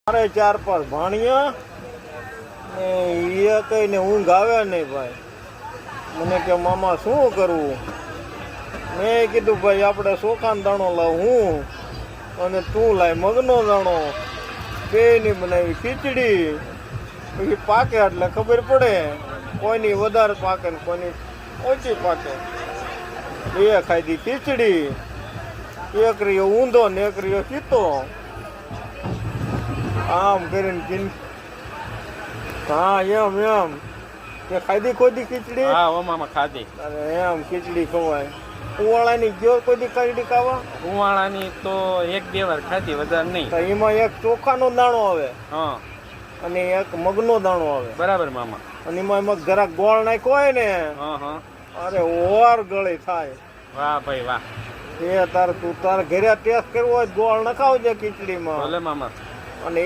મારે 4-5 ભાણિયા ને એ કઈને ઊંઘ આવે નહીં ભાઈ. મને કે મામા શું કરવું? મેં કીધું ભાઈ આપણે ચોખાનો દાણો લાવ હું અને તું લાય મગનો દાણો, બેયની બનાવી ખીચડી. પછી પાકે એટલે ખબર પડે, કોઈની વધારે પાકે ને કોઈની ઓછી પાકે. બે ખાધી ખીચડી, એક રહ્યો ઊંધો ને એક રહ્યો ચીતો. આમ કરીને હા એમ કે ખાધી ખોદી ખીચડી. હા ઓ મામા ખાધી. અરે એમ ખીચડી ખવાય. કુવાળાની ગયો કોઈ ખીચડી ખાવા? કુવાળાની તો 1-2 વાર ખાધી, વધારે નહીં. તો એમાં એક ચોખાનો દાણો આવે હા અને એક મગનો દાણો આવે. બરાબર મામા. અને એમાં જરાક ગોળ નાખ્યો હોય ને, હા હા. અરે ઓર ગળી થાય. વાહ ભાઈ વાહ. એ તું તાર ઘરે ટેસ્ટ કરવો હોય ગોળ નખાવજે ખીચડીમાં. ભલે મામા. અને